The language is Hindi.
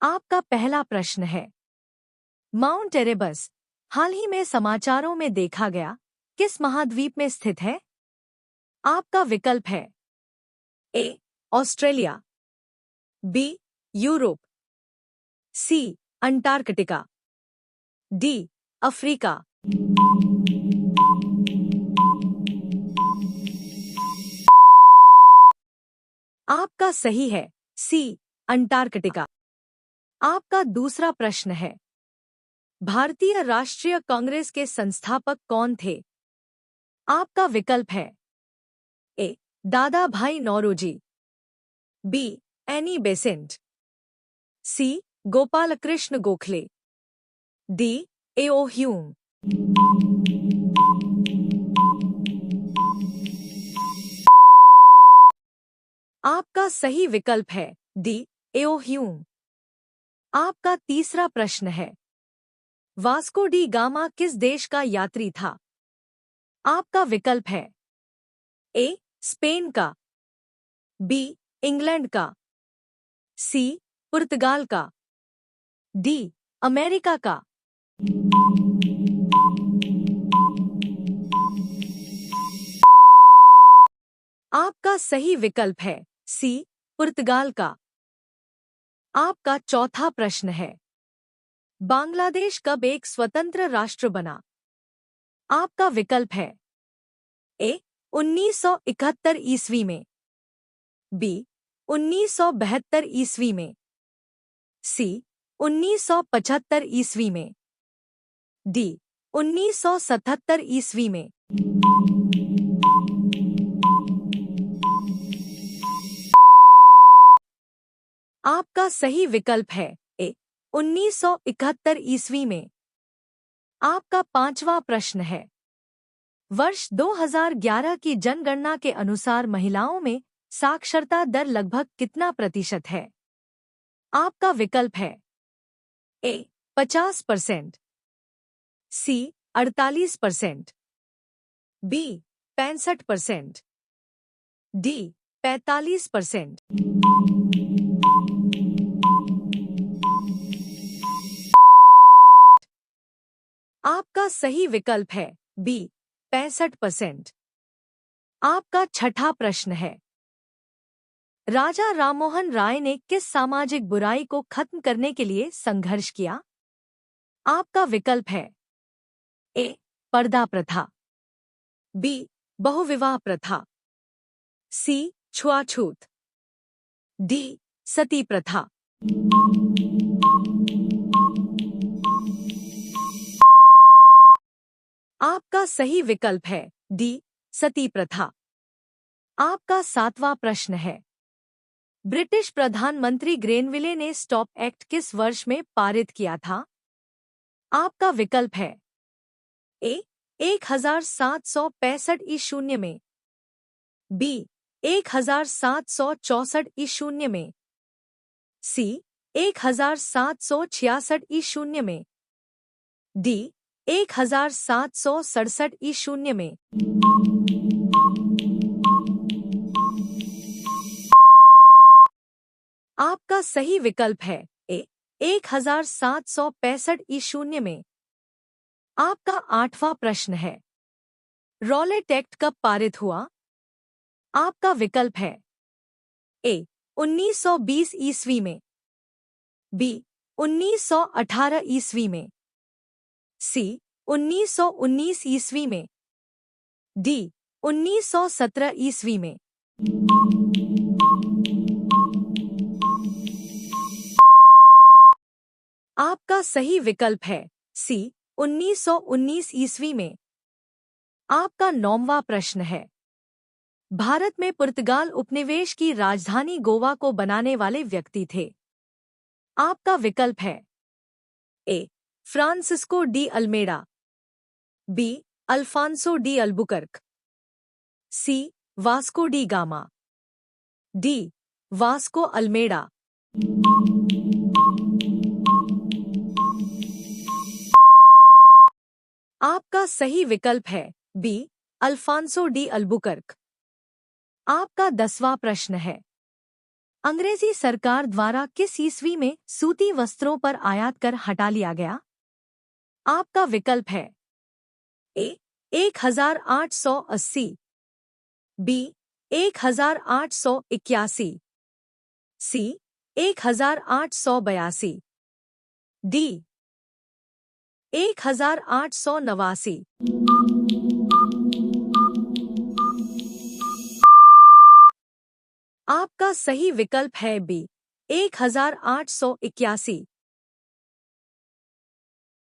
आपका पहला प्रश्न है, माउंट एरेबस हाल ही में समाचारों में देखा गया किस महाद्वीप में स्थित है? आपका विकल्प है A Australia, B Europe, C Antarctica, D Africa. आपका सही है सी अंटार्कटिका। आपका दूसरा प्रश्न है, भारतीय राष्ट्रीय कांग्रेस के संस्थापक कौन थे? आपका विकल्प है A Dadabhai Naoroji, B Annie Besant, C Gopal Krishna Gokhale, D A O Hume. आपका सही विकल्प है डी एओ ह्यूम। आपका तीसरा प्रश्न है, वास्को डी गामा किस देश का यात्री था? आपका विकल्प है ए स्पेन का, बी इंग्लैंड का, सी पुर्तगाल का, डी अमेरिका का। आपका सही विकल्प है सी पुर्तगाल का। आपका चौथा प्रश्न है, बांग्लादेश कब एक स्वतंत्र राष्ट्र बना? आपका विकल्प है ए 1971 ईस्वी में, बी 1972 ईस्वी में, सी 1975 ईस्वी में, डी 1977 ईस्वी में। आपका सही विकल्प है ए 1971 ईस्वी में। आपका पांचवा प्रश्न है, वर्ष 2011 की जनगणना के अनुसार महिलाओं में साक्षरता दर लगभग कितना प्रतिशत है? आपका विकल्प है ए 50%, सी 48%, बी 65%, डी 45%। आपका सही विकल्प है बी 65%। आपका छठा प्रश्न है, राजा राममोहन राय ने किस सामाजिक बुराई को खत्म करने के लिए संघर्ष किया? आपका विकल्प है ए पर्दा प्रथा, बी बहुविवाह प्रथा, सी छुआछूत, डी सती प्रथा। आपका सही विकल्प है डी सती प्रथा। आपका सातवां प्रश्न है, ब्रिटिश प्रधानमंत्री ग्रेनविले ने स्टॉप एक्ट किस वर्ष में पारित किया था? आपका विकल्प है ए 1765 ईशून्य में, बी 1764 ईशून्य में, सी 1766 ईशून्य में, डी 1767 ईशून्य में। आपका सही विकल्प है ए 1765 ईशून्य में। आपका आठवां प्रश्न है, रॉलेट एक्ट कब पारित हुआ? आपका विकल्प है ए 1920 ईस्वी में, बी 1918 ईस्वी में, सी 1919 ईस्वी में, डी 1917 ईस्वी में। आपका सही विकल्प है सी 1919 ईस्वी में। आपका नौवां प्रश्न है, भारत में पुर्तगाल उपनिवेश की राजधानी गोवा को बनाने वाले व्यक्ति थे। आपका विकल्प है A Francisco de Almeida, B Afonso de Albuquerque, C Vasco da Gama, D Vasco Almeida. आपका सही विकल्प है बी अल्फांसो डी अल्बुकर्क। आपका 10वां प्रश्न है, अंग्रेजी सरकार द्वारा किस ईस्वी में सूती वस्त्रों पर आयात कर हटा लिया गया? आपका विकल्प है ए 1880, बी 1881, सी 1882, डी 1889। आपका सही विकल्प है बी 1881।